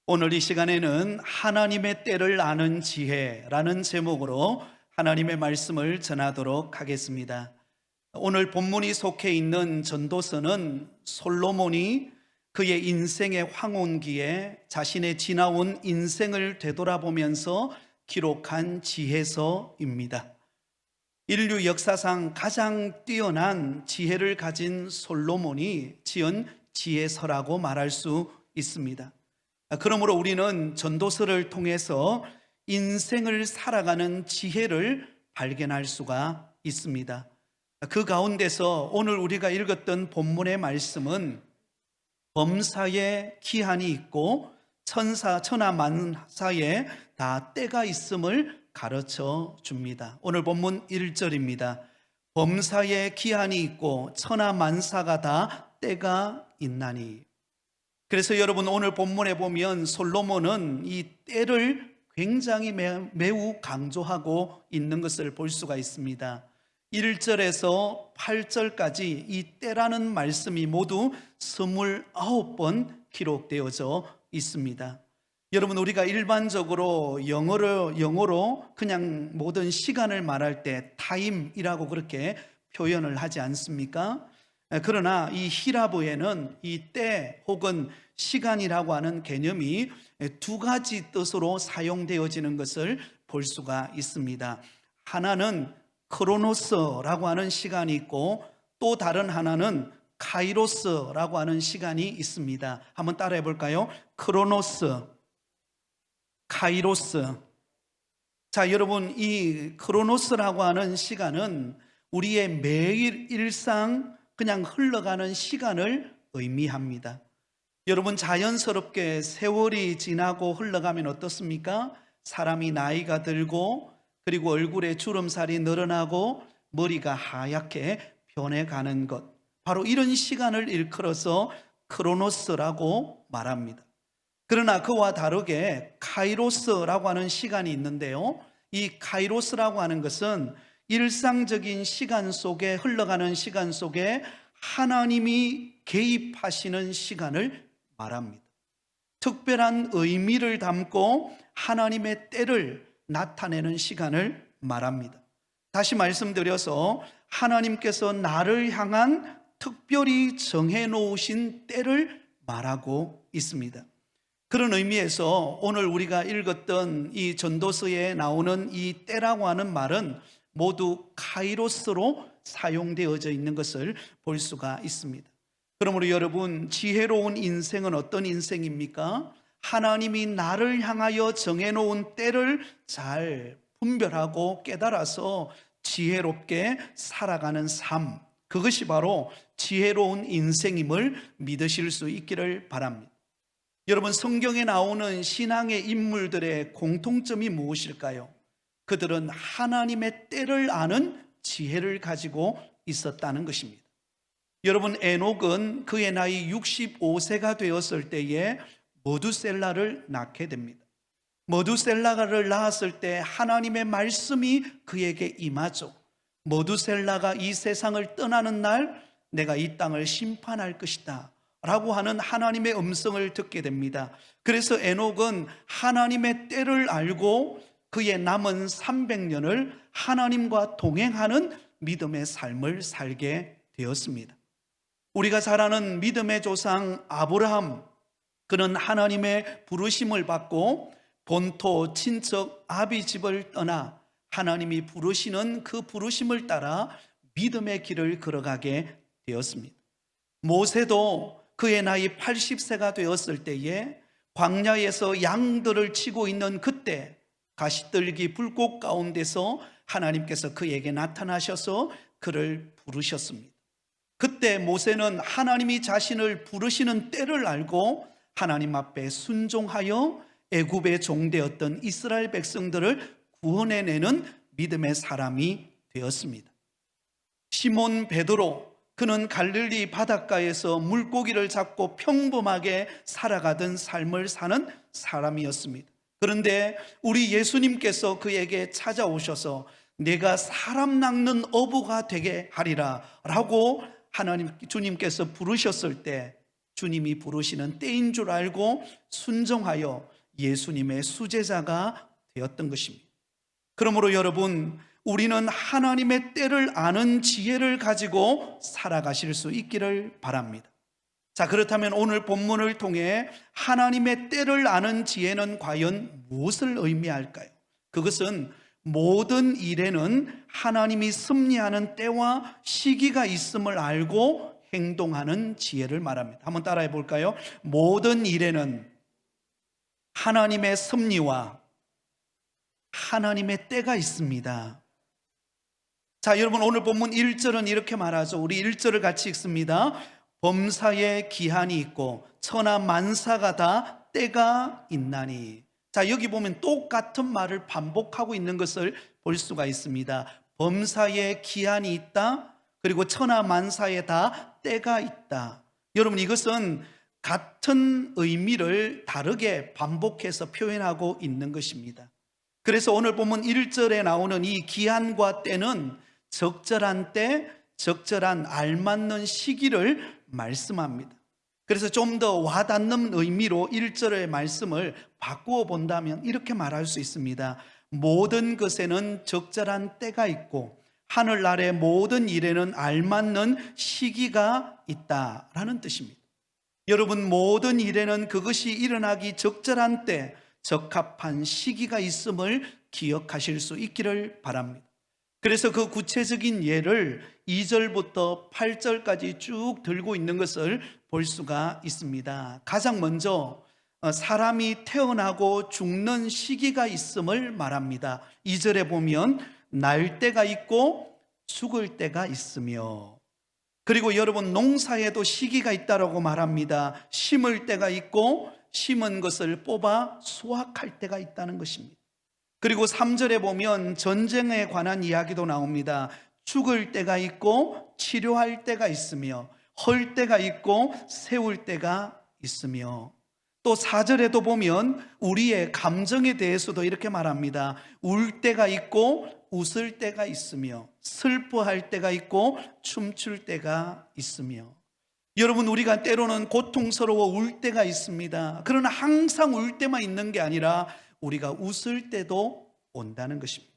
오늘 이 시간에는 하나님의 때를 아는 지혜라는 제목으로 하나님의 말씀을 전하도록 하겠습니다. 오늘 본문이 속해 있는 전도서는 솔로몬이 그의 인생의 황혼기에 자신의 지나온 인생을 되돌아보면서 기록한 지혜서입니다. 인류 역사상 가장 뛰어난 지혜를 가진 솔로몬이 지은 지혜서라고 말할 수 있습니다. 그러므로 우리는 전도서를 통해서 인생을 살아가는 지혜를 발견할 수가 있습니다. 그 가운데서 오늘 우리가 읽었던 본문의 말씀은 범사에 기한이 있고 천하만사에 다 때가 있음을 가르쳐 줍니다. 오늘 본문 1절입니다. 범사에 기한이 있고 천하만사가 다 때가 있나니. 그래서 여러분, 오늘 본문에 보면 솔로몬은 이 때를 굉장히 매우 강조하고 있는 것을 볼 수가 있습니다. 1절에서 8절까지 이 때라는 말씀이 모두 29번 기록되어져 있습니다. 여러분, 우리가 일반적으로 영어로 그냥 모든 시간을 말할 때 타임이라고 그렇게 표현을 하지 않습니까? 그러나 이 히라보에는 이 때 혹은 시간이라고 하는 개념이 두 가지 뜻으로 사용되어지는 것을 볼 수가 있습니다. 하나는 크로노스라고 하는 시간이 있고, 또 다른 하나는 카이로스라고 하는 시간이 있습니다. 한번 따라해 볼까요? 크로노스, 카이로스. 자, 여러분, 이 크로노스라고 하는 시간은 우리의 매일 일상 그냥 흘러가는 시간을 의미합니다. 여러분, 자연스럽게 세월이 지나고 흘러가면 어떻습니까? 사람이 나이가 들고, 그리고 얼굴에 주름살이 늘어나고 머리가 하얗게 변해가는 것, 바로 이런 시간을 일컬어서 크로노스라고 말합니다. 그러나 그와 다르게 카이로스라고 하는 시간이 있는데요, 이 카이로스라고 하는 것은 일상적인 시간 속에, 흘러가는 시간 속에 하나님이 개입하시는 시간을 말합니다. 특별한 의미를 담고 하나님의 때를 나타내는 시간을 말합니다. 다시 말씀드려서 하나님께서 나를 향한 특별히 정해놓으신 때를 말하고 있습니다. 그런 의미에서 오늘 우리가 읽었던 이 전도서에 나오는 이 때라고 하는 말은 모두 카이로스로 사용되어져 있는 것을 볼 수가 있습니다. 그러므로 여러분, 지혜로운 인생은 어떤 인생입니까? 하나님이 나를 향하여 정해놓은 때를 잘 분별하고 깨달아서 지혜롭게 살아가는 삶, 그것이 바로 지혜로운 인생임을 믿으실 수 있기를 바랍니다. 여러분, 성경에 나오는 신앙의 인물들의 공통점이 무엇일까요? 그들은 하나님의 때를 아는 지혜를 가지고 있었다는 것입니다. 여러분, 에녹은 그의 나이 65세가 되었을 때에 머두셀라를 낳게 됩니다. 머두셀라를 낳았을 때 하나님의 말씀이 그에게 임하죠. 머두셀라가 이 세상을 떠나는 날 내가 이 땅을 심판할 것이다 라고 하는 하나님의 음성을 듣게 됩니다. 그래서 에녹은 하나님의 때를 알고 그의 남은 300년을 하나님과 동행하는 믿음의 삶을 살게 되었습니다. 우리가 잘 아는 믿음의 조상 아브라함, 그는 하나님의 부르심을 받고 본토 친척 아비 집을 떠나 하나님이 부르시는 그 부르심을 따라 믿음의 길을 걸어가게 되었습니다. 모세도 그의 나이 80세가 되었을 때에 광야에서 양들을 치고 있는 그때 가시떨기 불꽃 가운데서 하나님께서 그에게 나타나셔서 그를 부르셨습니다. 그때 모세는 하나님이 자신을 부르시는 때를 알고 하나님 앞에 순종하여 애굽의 종되었던 이스라엘 백성들을 구원해내는 믿음의 사람이 되었습니다. 시몬 베드로, 그는 갈릴리 바닷가에서 물고기를 잡고 평범하게 살아가던 삶을 사는 사람이었습니다. 그런데 우리 예수님께서 그에게 찾아오셔서 내가 사람 낚는 어부가 되게 하리라 라고 하나님 주님께서 부르셨을 때 주님이 부르시는 때인 줄 알고 순종하여 예수님의 수제자가 되었던 것입니다. 그러므로 여러분, 우리는 하나님의 때를 아는 지혜를 가지고 살아가실 수 있기를 바랍니다. 자, 그렇다면 오늘 본문을 통해 하나님의 때를 아는 지혜는 과연 무엇을 의미할까요? 그것은 모든 일에는 하나님이 섭리하는 때와 시기가 있음을 알고 행동하는 지혜를 말합니다. 한번 따라해 볼까요? 모든 일에는 하나님의 섭리와 하나님의 때가 있습니다. 자, 여러분, 오늘 본문 1절은 이렇게 말하죠. 우리 1절을 같이 읽습니다. 범사에 기한이 있고 천하 만사가 다 때가 있나니. 자, 여기 보면 똑같은 말을 반복하고 있는 것을 볼 수가 있습니다. 범사에 기한이 있다, 그리고 천하 만사에 다 때가 있다. 여러분, 이것은 같은 의미를 다르게 반복해서 표현하고 있는 것입니다. 그래서 오늘 본문 1절에 나오는 이 기한과 때는 적절한 때, 적절한 알맞는 시기를 말씀합니다. 그래서 좀 더 와닿는 의미로 1절의 말씀을 바꾸어 본다면 이렇게 말할 수 있습니다. 모든 것에는 적절한 때가 있고 하늘 아래 모든 일에는 알맞는 시기가 있다라는 뜻입니다. 여러분, 모든 일에는 그것이 일어나기 적절한 때, 적합한 시기가 있음을 기억하실 수 있기를 바랍니다. 그래서 그 구체적인 예를 2절부터 8절까지 쭉 들고 있는 것을 볼 수가 있습니다. 가장 먼저 사람이 태어나고 죽는 시기가 있음을 말합니다. 2절에 보면 날 때가 있고 죽을 때가 있으며, 그리고 여러분, 농사에도 시기가 있다라고 말합니다. 심을 때가 있고 심은 것을 뽑아 수확할 때가 있다는 것입니다. 그리고 3절에 보면 전쟁에 관한 이야기도 나옵니다. 죽을 때가 있고 치료할 때가 있으며, 헐 때가 있고 세울 때가 있으며, 또 4절에도 보면 우리의 감정에 대해서도 이렇게 말합니다. 울 때가 있고 웃을 때가 있으며, 슬퍼할 때가 있고 춤출 때가 있으며. 여러분, 우리가 때로는 고통스러워 울 때가 있습니다. 그러나 항상 울 때만 있는 게 아니라 우리가 웃을 때도 온다는 것입니다.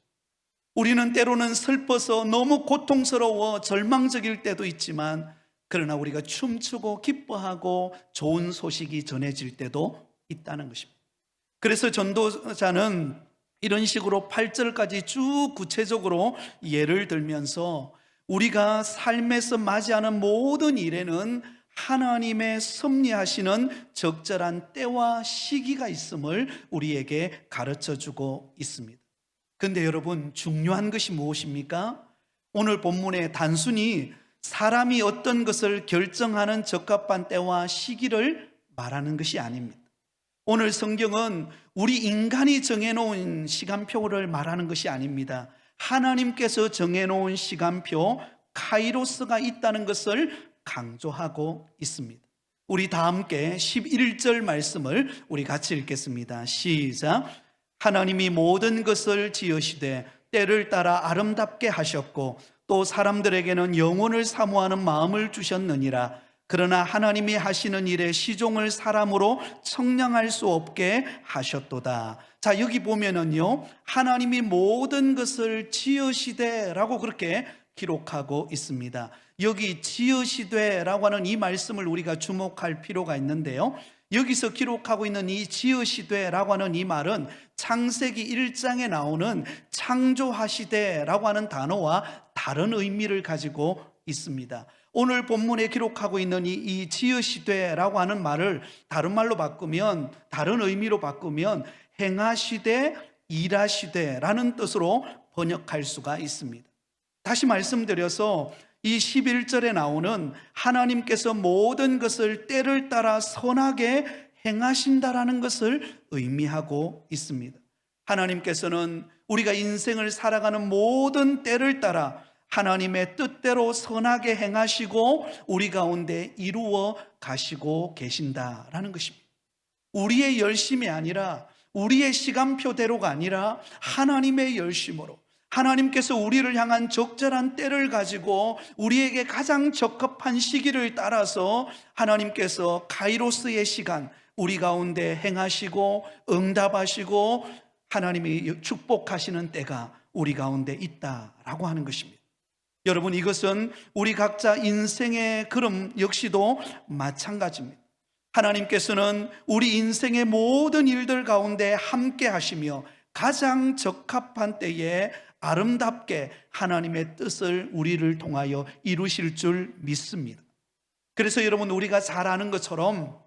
우리는 때로는 슬퍼서 너무 고통스러워 절망적일 때도 있지만, 그러나 우리가 춤추고 기뻐하고 좋은 소식이 전해질 때도 있다는 것입니다. 그래서 전도자는 이런 식으로 8절까지 쭉 구체적으로 예를 들면서 우리가 삶에서 맞이하는 모든 일에는 하나님의 섭리하시는 적절한 때와 시기가 있음을 우리에게 가르쳐주고 있습니다. 그런데 여러분, 중요한 것이 무엇입니까? 오늘 본문에 단순히 사람이 어떤 것을 결정하는 적합한 때와 시기를 말하는 것이 아닙니다. 오늘 성경은 우리 인간이 정해놓은 시간표를 말하는 것이 아닙니다. 하나님께서 정해놓은 시간표, 카이로스가 있다는 것을 강조하고 있습니다. 우리 다 함께 11절 말씀을 우리 같이 읽겠습니다. 시작. 하나님이 모든 것을 지으시되 때를 따라 아름답게 하셨고 또 사람들에게는 영혼을 사모하는 마음을 주셨느니라. 그러나 하나님이 하시는 일에 시종을 사람으로 청량할 수 없게 하셨도다. 자, 여기 보면은요, 하나님이 모든 것을 지으시되라고 그렇게 기록하고 있습니다. 여기 지으시되라고 하는 이 말씀을 우리가 주목할 필요가 있는데요, 여기서 기록하고 있는 이 지으시되라고 하는 이 말은 창세기 1장에 나오는 창조하시되라고 하는 단어와 다른 의미를 가지고 있습니다. 오늘 본문에 기록하고 있는 이 지으시되라고 하는 말을 다른 말로 바꾸면, 다른 의미로 바꾸면 행하시되 일하시되라는 뜻으로 번역할 수가 있습니다. 다시 말씀드려서 이 11절에 나오는 하나님께서 모든 것을 때를 따라 선하게 행하신다라는 것을 의미하고 있습니다. 하나님께서는 우리가 인생을 살아가는 모든 때를 따라 하나님의 뜻대로 선하게 행하시고 우리 가운데 이루어 가시고 계신다라는 것입니다. 우리의 열심이 아니라, 우리의 시간표대로가 아니라 하나님의 열심으로, 하나님께서 우리를 향한 적절한 때를 가지고 우리에게 가장 적합한 시기를 따라서 하나님께서 카이로스의 시간 우리 가운데 행하시고 응답하시고 하나님이 축복하시는 때가 우리 가운데 있다라고 하는 것입니다. 여러분, 이것은 우리 각자 인생의 걸음 역시도 마찬가지입니다. 하나님께서는 우리 인생의 모든 일들 가운데 함께 하시며 가장 적합한 때에 아름답게 하나님의 뜻을 우리를 통하여 이루실 줄 믿습니다. 그래서 여러분, 우리가 잘 아는 것처럼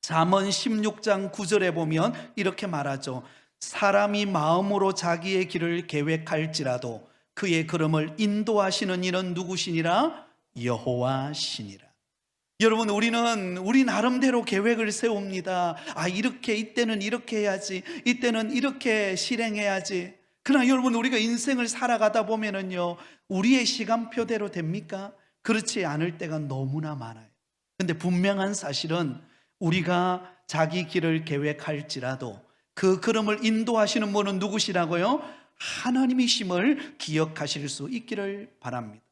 잠언 16장 9절에 보면 이렇게 말하죠. 사람이 마음으로 자기의 길을 계획할지라도 그의 걸음을 인도하시는 이는 누구시니라? 여호와시니라. 여러분, 우리 나름대로 계획을 세웁니다. 이렇게, 이때는 이렇게 해야지, 이때는 이렇게 실행해야지. 그러나 여러분, 우리가 인생을 살아가다 보면은요, 우리의 시간표대로 됩니까? 그렇지 않을 때가 너무나 많아요. 근데 분명한 사실은 우리가 자기 길을 계획할지라도 그 걸음을 인도하시는 분은 누구시라고요? 하나님이심을 기억하실 수 있기를 바랍니다.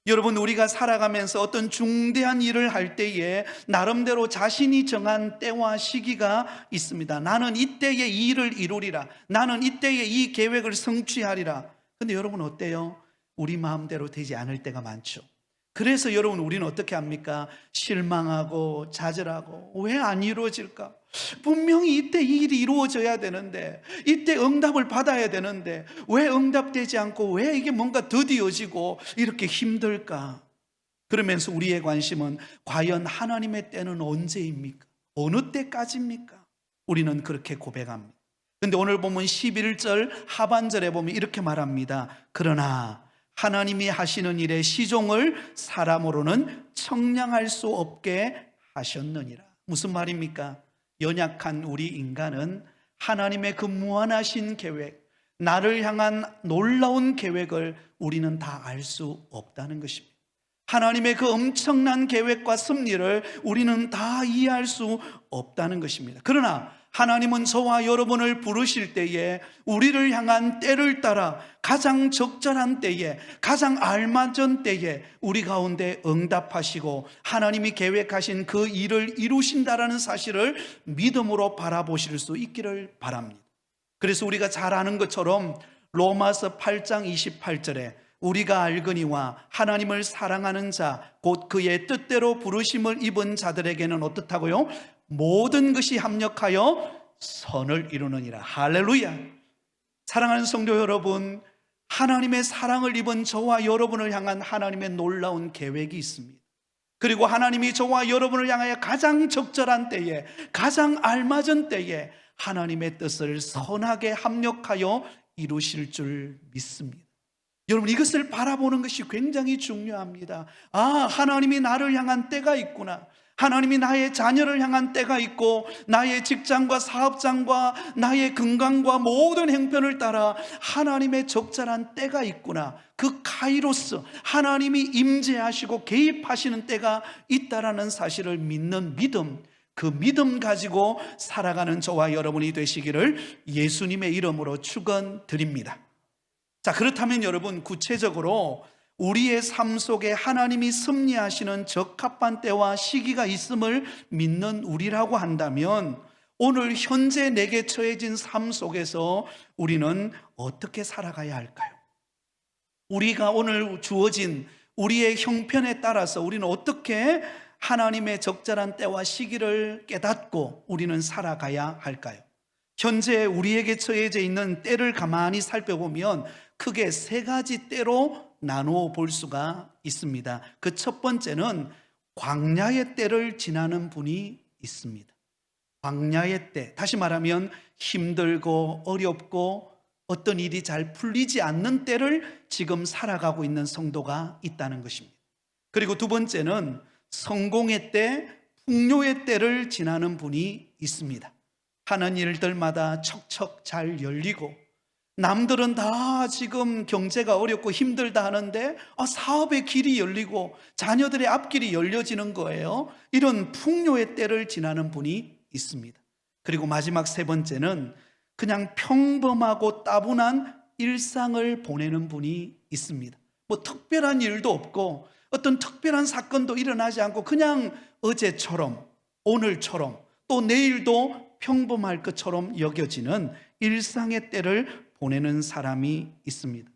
여러분, 우리가 살아가면서 어떤 중대한 일을 할 때에 나름대로 자신이 정한 때와 시기가 있습니다. 나는 이때에 이 일을 이루리라, 나는 이때에 이 계획을 성취하리라. 근데 여러분 어때요? 우리 마음대로 되지 않을 때가 많죠. 그래서 여러분, 우리는 어떻게 합니까? 실망하고 좌절하고 왜 안 이루어질까? 분명히 이때 이 일이 이루어져야 되는데, 이때 응답을 받아야 되는데 왜 응답되지 않고 왜 이게 뭔가 더디어지고 이렇게 힘들까? 그러면서 우리의 관심은 과연 하나님의 때는 언제입니까? 어느 때까지입니까? 우리는 그렇게 고백합니다. 그런데 오늘 보면 11절 하반절에 보면 이렇게 말합니다. 그러나 하나님이 하시는 일의 시종을 사람으로는 청량할 수 없게 하셨느니라. 무슨 말입니까? 연약한 우리 인간은 하나님의 그 무한하신 계획, 나를 향한 놀라운 계획을 우리는 다 알 수 없다는 것입니다. 하나님의 그 엄청난 계획과 섭리를 우리는 다 이해할 수 없다는 것입니다. 그러나 하나님은 저와 여러분을 부르실 때에 우리를 향한 때를 따라 가장 적절한 때에, 가장 알맞은 때에 우리 가운데 응답하시고 하나님이 계획하신 그 일을 이루신다라는 사실을 믿음으로 바라보실 수 있기를 바랍니다. 그래서 우리가 잘 아는 것처럼 로마서 8장 28절에 우리가 알거니와 하나님을 사랑하는 자 곧 그의 뜻대로 부르심을 입은 자들에게는 어떻다고요? 모든 것이 합력하여 선을 이루느니라. 할렐루야. 사랑하는 성도 여러분, 하나님의 사랑을 입은 저와 여러분을 향한 하나님의 놀라운 계획이 있습니다. 그리고 하나님이 저와 여러분을 향하여 가장 적절한 때에, 가장 알맞은 때에 하나님의 뜻을 선하게 합력하여 이루실 줄 믿습니다. 여러분, 이것을 바라보는 것이 굉장히 중요합니다. 하나님이 나를 향한 때가 있구나. 하나님이 나의 자녀를 향한 때가 있고, 나의 직장과 사업장과 나의 건강과 모든 행편을 따라 하나님의 적절한 때가 있구나. 그 카이로스, 하나님이 임재하시고 개입하시는 때가 있다라는 사실을 믿는 믿음, 그 믿음 가지고 살아가는 저와 여러분이 되시기를 예수님의 이름으로 축원드립니다. 자, 그렇다면 여러분, 구체적으로 우리의 삶 속에 하나님이 섭리하시는 적합한 때와 시기가 있음을 믿는 우리라고 한다면 오늘 현재 내게 처해진 삶 속에서 우리는 어떻게 살아가야 할까요? 우리가 오늘 주어진 우리의 형편에 따라서 우리는 어떻게 하나님의 적절한 때와 시기를 깨닫고 우리는 살아가야 할까요? 현재 우리에게 처해져 있는 때를 가만히 살펴보면 크게 세 가지 때로 나누어 볼 수가 있습니다. 그 첫 번째는 광야의 때를 지나는 분이 있습니다. 광야의 때, 다시 말하면 힘들고 어렵고 어떤 일이 잘 풀리지 않는 때를 지금 살아가고 있는 성도가 있다는 것입니다. 그리고 두 번째는 성공의 때, 풍요의 때를 지나는 분이 있습니다. 하는 일들마다 척척 잘 열리고 남들은 다 지금 경제가 어렵고 힘들다 하는데 사업의 길이 열리고 자녀들의 앞길이 열려지는 거예요. 이런 풍요의 때를 지나는 분이 있습니다. 그리고 마지막 세 번째는 그냥 평범하고 따분한 일상을 보내는 분이 있습니다. 뭐 특별한 일도 없고 어떤 특별한 사건도 일어나지 않고 그냥 어제처럼 오늘처럼 또 내일도 평범할 것처럼 여겨지는 일상의 때를 보내는 사람이 있습니다.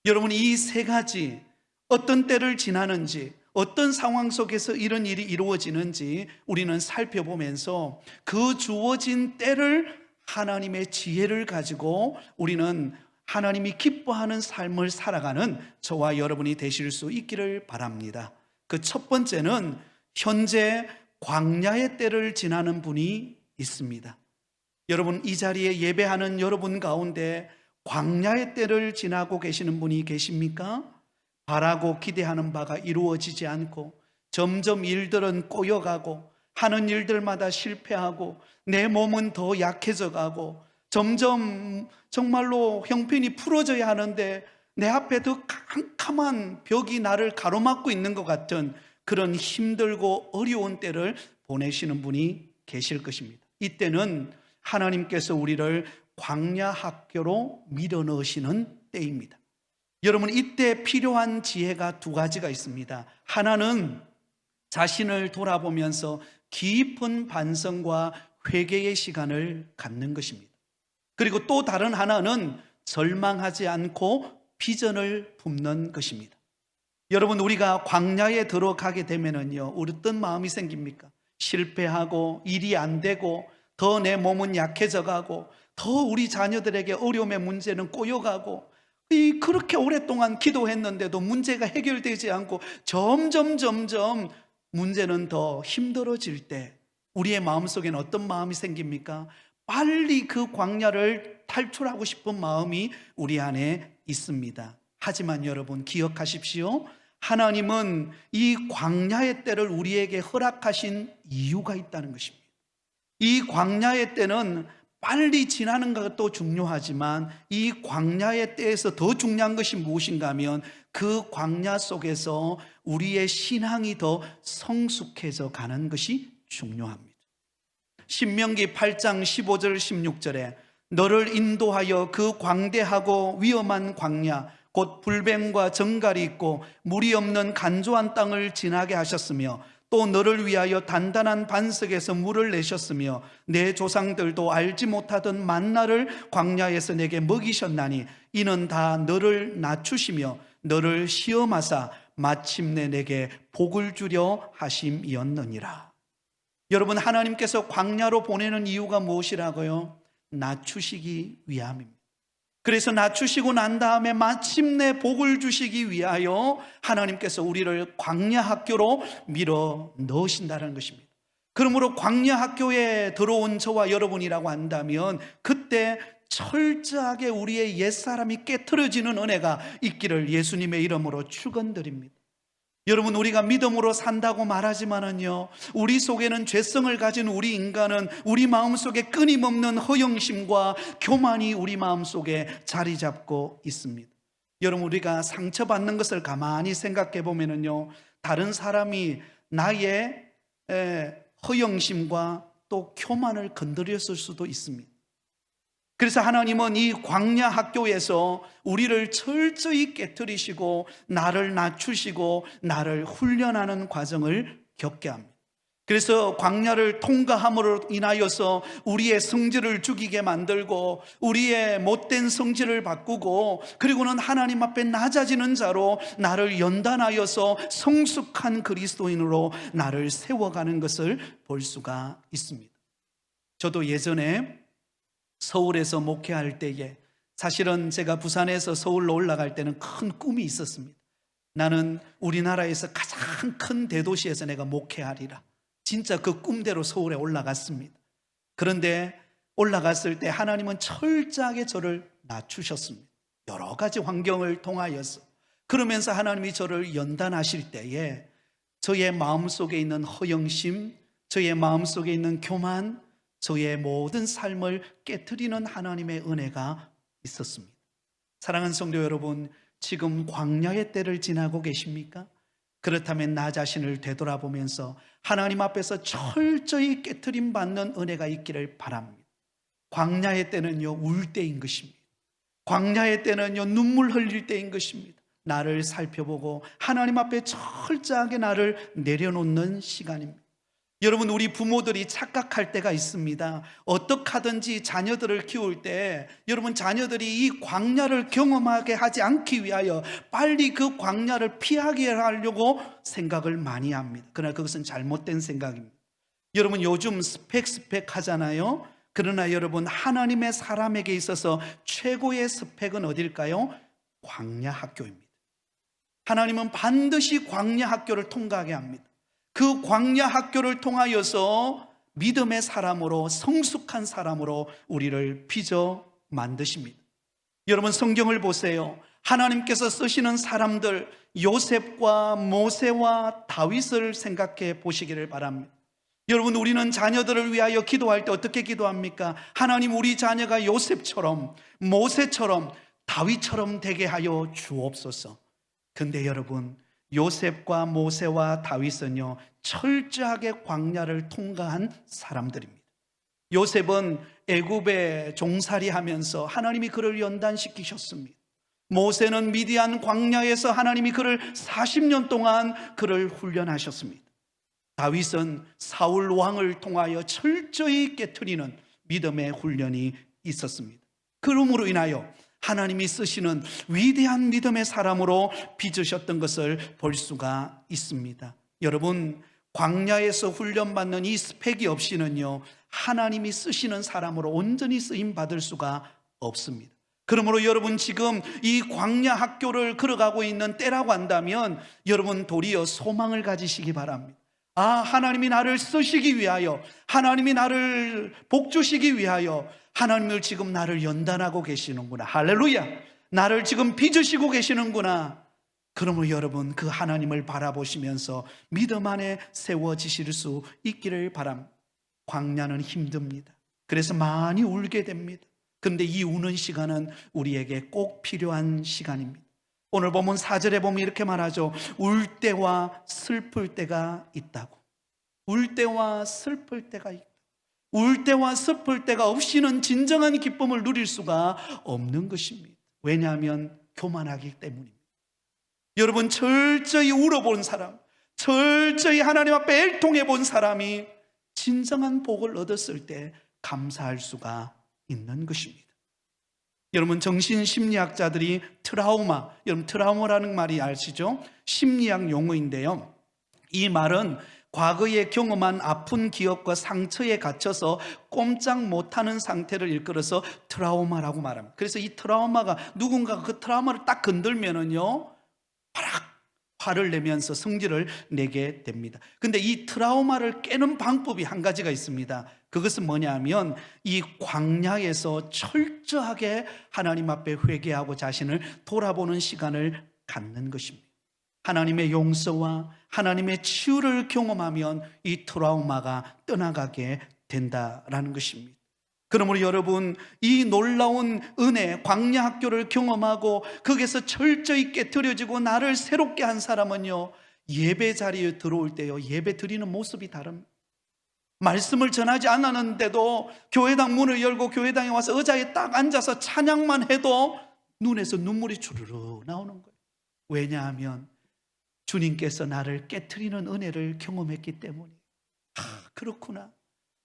여러분, 이 세 가지 어떤 때를 지나는지, 어떤 상황 속에서 이런 일이 이루어지는지 우리는 살펴보면서 그 주어진 때를 하나님의 지혜를 가지고 우리는 하나님이 기뻐하는 삶을 살아가는 저와 여러분이 되실 수 있기를 바랍니다. 그 첫 번째는 현재 광야의 때를 지나는 분이 있습니다. 여러분, 이 자리에 예배하는 여러분 가운데 광야의 때를 지나고 계시는 분이 계십니까? 바라고 기대하는 바가 이루어지지 않고 점점 일들은 꼬여가고 하는 일들마다 실패하고 내 몸은 더 약해져 가고 점점 정말로 형편이 풀어져야 하는데 내 앞에 더 캄캄한 벽이 나를 가로막고 있는 것 같은 그런 힘들고 어려운 때를 보내시는 분이 계실 것입니다. 이때는 하나님께서 우리를 광야 학교로 밀어넣으시는 때입니다. 여러분, 이때 필요한 지혜가 두 가지가 있습니다. 하나는 자신을 돌아보면서 깊은 반성과 회개의 시간을 갖는 것입니다. 그리고 또 다른 하나는 절망하지 않고 비전을 품는 것입니다. 여러분, 우리가 광야에 들어가게 되면은요, 우리 어떤 마음이 생깁니까? 실패하고 일이 안 되고 더 내 몸은 약해져 가고 더 우리 자녀들에게 어려움의 문제는 꼬여가고 그렇게 오랫동안 기도했는데도 문제가 해결되지 않고 점점 문제는 더 힘들어질 때 우리의 마음속에는 어떤 마음이 생깁니까? 빨리 그 광야를 탈출하고 싶은 마음이 우리 안에 있습니다. 하지만 여러분, 기억하십시오. 하나님은 이 광야의 때를 우리에게 허락하신 이유가 있다는 것입니다. 이 광야의 때는 빨리 지나는 것도 중요하지만 이 광야의 때에서 더 중요한 것이 무엇인가 하면 그 광야 속에서 우리의 신앙이 더 성숙해져 가는 것이 중요합니다. 신명기 8장 15절 16절에 너를 인도하여 그 광대하고 위험한 광야 곧 불뱀과 정갈이 있고 물이 없는 간조한 땅을 지나게 하셨으며 또 너를 위하여 단단한 반석에서 물을 내셨으며 내 조상들도 알지 못하던 만나를 광야에서 내게 먹이셨나니 이는 다 너를 낮추시며 너를 시험하사 마침내 내게 복을 주려 하심이었느니라. 여러분, 하나님께서 광야로 보내는 이유가 무엇이라고요? 낮추시기 위함입니다. 그래서 낮추시고 난 다음에 마침내 복을 주시기 위하여 하나님께서 우리를 광야 학교로 밀어 넣으신다는 것입니다. 그러므로 광야 학교에 들어온 저와 여러분이라고 한다면 그때 철저하게 우리의 옛사람이 깨트려지는 은혜가 있기를 예수님의 이름으로 축원드립니다. 여러분, 우리가 믿음으로 산다고 말하지만은요, 우리 속에는 죄성을 가진 우리 인간은 우리 마음속에 끊임없는 허영심과 교만이 우리 마음속에 자리 잡고 있습니다. 여러분, 우리가 상처받는 것을 가만히 생각해 보면은요, 다른 사람이 나의 허영심과 또 교만을 건드렸을 수도 있습니다. 그래서 하나님은 이 광야 학교에서 우리를 철저히 깨트리시고 나를 낮추시고 나를 훈련하는 과정을 겪게 합니다. 그래서 광야를 통과함으로 인하여서 우리의 성질을 죽이게 만들고 우리의 못된 성질을 바꾸고 그리고는 하나님 앞에 낮아지는 자로 나를 연단하여서 성숙한 그리스도인으로 나를 세워가는 것을 볼 수가 있습니다. 저도 예전에 서울에서 목회할 때에 사실은 제가 부산에서 서울로 올라갈 때는 큰 꿈이 있었습니다. 나는 우리나라에서 가장 큰 대도시에서 내가 목회하리라. 진짜 그 꿈대로 서울에 올라갔습니다. 그런데 올라갔을 때 하나님은 철저하게 저를 낮추셨습니다. 여러 가지 환경을 통하여서. 그러면서 하나님이 저를 연단하실 때에 저의 마음속에 있는 허영심, 저의 마음속에 있는 교만, 저의 모든 삶을 깨트리는 하나님의 은혜가 있었습니다. 사랑하는 성도 여러분, 지금 광야의 때를 지나고 계십니까? 그렇다면 나 자신을 되돌아보면서 하나님 앞에서 철저히 깨트림 받는 은혜가 있기를 바랍니다. 광야의 때는요, 울 때인 것입니다. 광야의 때는요, 눈물 흘릴 때인 것입니다. 나를 살펴보고 하나님 앞에 철저하게 나를 내려놓는 시간입니다. 여러분, 우리 부모들이 착각할 때가 있습니다. 어떻게 하든지 자녀들을 키울 때 여러분, 자녀들이 이 광야를 경험하게 하지 않기 위하여 빨리 그 광야를 피하게 하려고 생각을 많이 합니다. 그러나 그것은 잘못된 생각입니다. 여러분, 요즘 스펙 하잖아요. 그러나 여러분, 하나님의 사람에게 있어서 최고의 스펙은 어딜까요? 광야 학교입니다. 하나님은 반드시 광야 학교를 통과하게 합니다. 그 광야 학교를 통하여서 믿음의 사람으로, 성숙한 사람으로 우리를 빚어 만드십니다. 여러분, 성경을 보세요. 하나님께서 쓰시는 사람들, 요셉과 모세와 다윗을 생각해 보시기를 바랍니다. 여러분, 우리는 자녀들을 위하여 기도할 때 어떻게 기도합니까? 하나님, 우리 자녀가 요셉처럼, 모세처럼, 다윗처럼 되게 하여 주옵소서. 근데 여러분, 요셉과 모세와 다윗은요, 철저하게 광야를 통과한 사람들입니다. 요셉은 애굽에 종살이 하면서 하나님이 그를 연단시키셨습니다. 모세는 미디안 광야에서 하나님이 그를 40년 동안 그를 훈련하셨습니다. 다윗은 사울 왕을 통하여 철저히 깨트리는 믿음의 훈련이 있었습니다. 그러므로 인하여 하나님이 쓰시는 위대한 믿음의 사람으로 빚으셨던 것을 볼 수가 있습니다. 여러분, 광야에서 훈련받는 이 스펙이 없이는요, 하나님이 쓰시는 사람으로 온전히 쓰임 받을 수가 없습니다. 그러므로 여러분, 지금 이 광야 학교를 걸어가고 있는 때라고 한다면 여러분, 도리어 소망을 가지시기 바랍니다. 아, 하나님이 나를 쓰시기 위하여, 하나님이 나를 복주시기 위하여 하나님을 지금 나를 연단하고 계시는구나. 할렐루야. 나를 지금 빚으시고 계시는구나. 그러므로 여러분, 그 하나님을 바라보시면서 믿음 안에 세워지실 수 있기를 바랍니다. 광야는 힘듭니다. 그래서 많이 울게 됩니다. 그런데 이 우는 시간은 우리에게 꼭 필요한 시간입니다. 오늘 보면 4절에 보면 이렇게 말하죠. 울 때와 슬플 때가 있다고. 울 때와 슬플 때가 있다. 울 때와 슬플 때가 없이는 진정한 기쁨을 누릴 수가 없는 것입니다. 왜냐하면 교만하기 때문입니다. 여러분, 철저히 울어본 사람, 철저히 하나님 앞에 애통해 본 사람이 진정한 복을 얻었을 때 감사할 수가 있는 것입니다. 여러분, 정신심리학자들이 트라우마, 여러분 트라우마라는 말이 아시죠? 심리학 용어인데요, 이 말은 과거에 경험한 아픈 기억과 상처에 갇혀서 꼼짝 못하는 상태를 일컬어서 트라우마라고 말합니다. 그래서 이 트라우마가, 누군가가 그 트라우마를 딱 건들면은요, 파락 화를 내면서 성질을 내게 됩니다. 근데 이 트라우마를 깨는 방법이 한 가지가 있습니다. 그것은 뭐냐면 이 광야에서 철저하게 하나님 앞에 회개하고 자신을 돌아보는 시간을 갖는 것입니다. 하나님의 용서와 하나님의 치유를 경험하면 이 트라우마가 떠나가게 된다라는 것입니다. 그러므로 여러분, 이 놀라운 은혜, 광야 학교를 경험하고 거기서 철저히 깨트려지고 나를 새롭게 한 사람은요, 예배 자리에 들어올 때요, 예배 드리는 모습이 다릅니다. 말씀을 전하지 않았는데도 교회당 문을 열고 교회당에 와서 의자에 딱 앉아서 찬양만 해도 눈에서 눈물이 주르르 나오는 거예요. 왜냐하면 주님께서 나를 깨트리는 은혜를 경험했기 때문에, 그렇구나,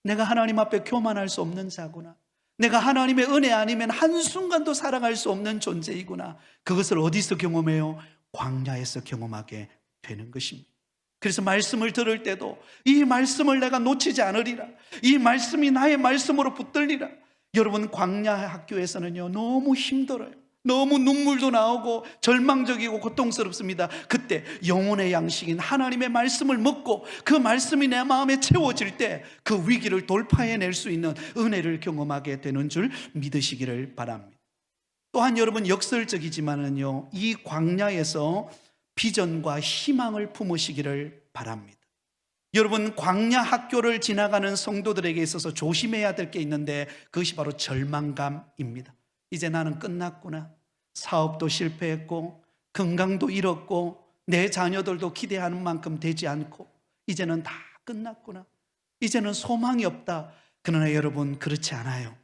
내가 하나님 앞에 교만할 수 없는 자구나, 내가 하나님의 은혜 아니면 한순간도 살아갈 수 없는 존재이구나. 그것을 어디서 경험해요? 광야에서 경험하게 되는 것입니다. 그래서 말씀을 들을 때도 이 말씀을 내가 놓치지 않으리라, 이 말씀이 나의 말씀으로 붙들리라. 여러분, 광야 학교에서는요, 너무 힘들어요. 너무 눈물도 나오고 절망적이고 고통스럽습니다. 그때 영혼의 양식인 하나님의 말씀을 먹고 그 말씀이 내 마음에 채워질 때 그 위기를 돌파해낼 수 있는 은혜를 경험하게 되는 줄 믿으시기를 바랍니다. 또한 여러분, 역설적이지만은요, 이 광야에서 비전과 희망을 품으시기를 바랍니다. 여러분, 광야 학교를 지나가는 성도들에게 있어서 조심해야 될 게 있는데 그것이 바로 절망감입니다. 이제 나는 끝났구나. 사업도 실패했고 건강도 잃었고 내 자녀들도 기대하는 만큼 되지 않고 이제는 다 끝났구나. 이제는 소망이 없다. 그러나 여러분, 그렇지 않아요.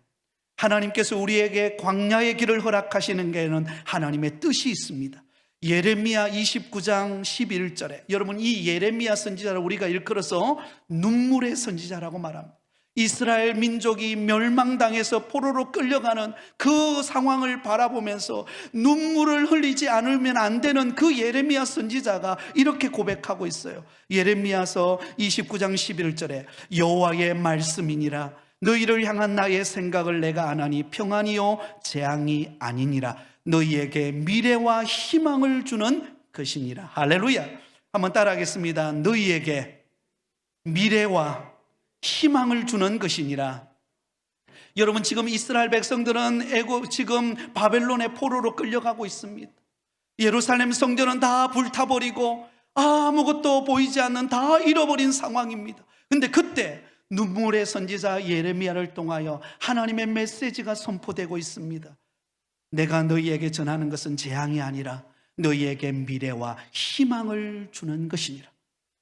하나님께서 우리에게 광야의 길을 허락하시는 게는 하나님의 뜻이 있습니다. 예레미야 29장 11절에 여러분, 이 예레미야 선지자를 우리가 일컬어서 눈물의 선지자라고 말합니다. 이스라엘 민족이 멸망당해서 포로로 끌려가는 그 상황을 바라보면서 눈물을 흘리지 않으면 안 되는 그 예레미야 선지자가 이렇게 고백하고 있어요. 예레미야서 29장 11절에 여호와의 말씀이니라. 너희를 향한 나의 생각을 내가 아나니 평안이요 재앙이 아니니라. 너희에게 미래와 희망을 주는 것이니라. 할렐루야. 한번 따라하겠습니다. 너희에게 미래와 희망을 주는 것이니라. 여러분, 지금 이스라엘 백성들은 지금 바벨론의 포로로 끌려가고 있습니다. 예루살렘 성전은 다 불타버리고 아무것도 보이지 않는 다 잃어버린 상황입니다. 근데 그때 눈물의 선지자 예레미야를 통하여 하나님의 메시지가 선포되고 있습니다. 내가 너희에게 전하는 것은 재앙이 아니라 너희에게 미래와 희망을 주는 것이니라.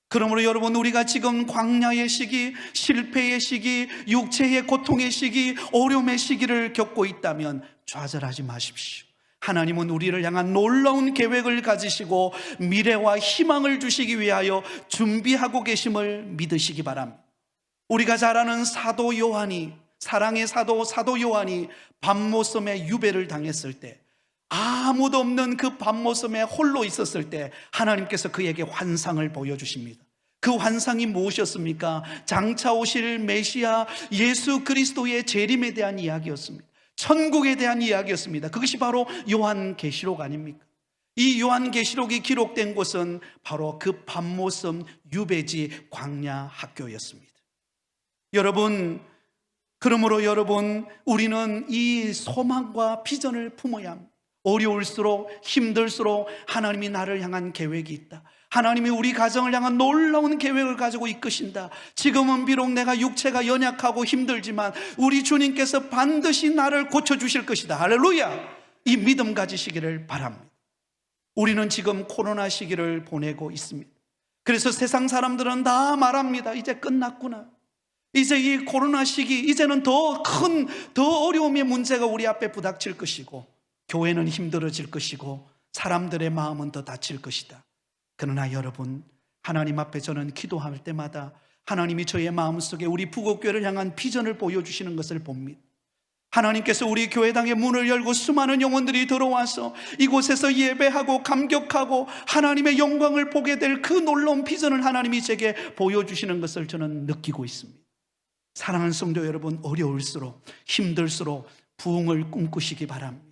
그러므로 여러분, 우리가 지금 광야의 시기, 실패의 시기, 육체의 고통의 시기, 어려움의 시기를 겪고 있다면 좌절하지 마십시오. 하나님은 우리를 향한 놀라운 계획을 가지시고 미래와 희망을 주시기 위하여 준비하고 계심을 믿으시기 바랍니다. 우리가 잘 아는 사도 요한이, 사랑의 사도 요한이 밤모섬에 유배를 당했을 때, 아무도 없는 그 밤모섬에 홀로 있었을 때 하나님께서 그에게 환상을 보여주십니다. 그 환상이 무엇이었습니까? 장차 오실 메시아 예수 그리스도의 재림에 대한 이야기였습니다. 천국에 대한 이야기였습니다. 그것이 바로 요한계시록 아닙니까? 이 요한계시록이 기록된 곳은 바로 그 밤모섬 유배지 광야 학교였습니다. 여러분, 그러므로 여러분, 우리는 이 소망과 비전을 품어야 합니다. 어려울수록, 힘들수록 하나님이 나를 향한 계획이 있다. 하나님이 우리 가정을 향한 놀라운 계획을 가지고 이끄신다. 지금은 비록 내가 육체가 연약하고 힘들지만 우리 주님께서 반드시 나를 고쳐주실 것이다. 할렐루야. 이 믿음 가지시기를 바랍니다. 우리는 지금 코로나 시기를 보내고 있습니다. 그래서 세상 사람들은 다 말합니다. 이제 끝났구나. 이제 이 코로나 시기, 이제는 더 어려움의 문제가 우리 앞에 부닥칠 것이고, 교회는 힘들어질 것이고, 사람들의 마음은 더 다칠 것이다. 그러나 여러분, 하나님 앞에 저는 기도할 때마다 하나님이 저의 마음속에 우리 부곡교회를 향한 비전을 보여주시는 것을 봅니다. 하나님께서 우리 교회당의 문을 열고 수많은 영혼들이 들어와서 이곳에서 예배하고 감격하고 하나님의 영광을 보게 될 그 놀라운 비전을 하나님이 제게 보여주시는 것을 저는 느끼고 있습니다. 사랑하는 성도 여러분, 어려울수록, 힘들수록 부흥을 꿈꾸시기 바랍니다.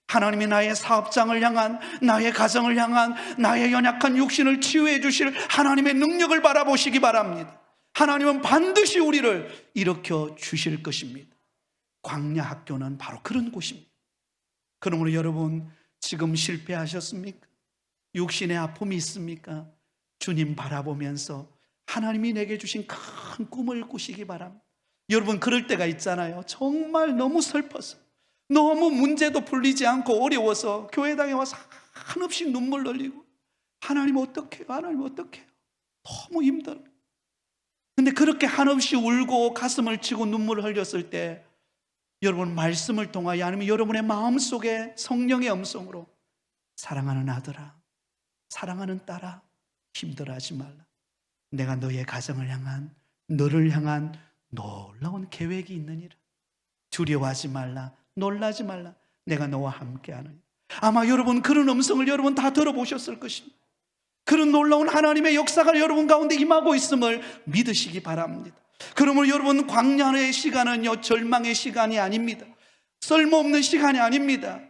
하나님이 나의 사업장을 향한, 나의 가정을 향한, 나의 연약한 육신을 치유해 주실 하나님의 능력을 바라보시기 바랍니다. 하나님은 반드시 우리를 일으켜 주실 것입니다. 광야 학교는 바로 그런 곳입니다. 그러므로 여러분, 지금 실패하셨습니까? 육신의 아픔이 있습니까? 주님 바라보면서 하나님이 내게 주신 큰 꿈을 꾸시기 바랍니다. 여러분, 그럴 때가 있잖아요. 정말 너무 슬퍼서, 너무 문제도 풀리지 않고 어려워서 교회당에 와서 한없이 눈물 흘리고, 하나님 어떡해요? 하나님 어떡해요? 너무 힘들어요. 근데 그렇게 한없이 울고 가슴을 치고 눈물을 흘렸을 때 여러분, 말씀을 통하여 아니면 여러분의 마음속에 성령의 음성으로 사랑하는 아들아, 사랑하는 딸아, 힘들어하지 말라. 내가 너의 가정을 향한, 너를 향한 놀라운 계획이 있느니라. 두려워하지 말라. 놀라지 말라. 내가 너와 함께하느니라. 아마 여러분 그런 음성을 여러분 다 들어보셨을 것입니다. 그런 놀라운 하나님의 역사가 여러분 가운데 임하고 있음을 믿으시기 바랍니다. 그러므로 여러분, 광야의 시간은요, 절망의 시간이 아닙니다. 쓸모없는 시간이 아닙니다.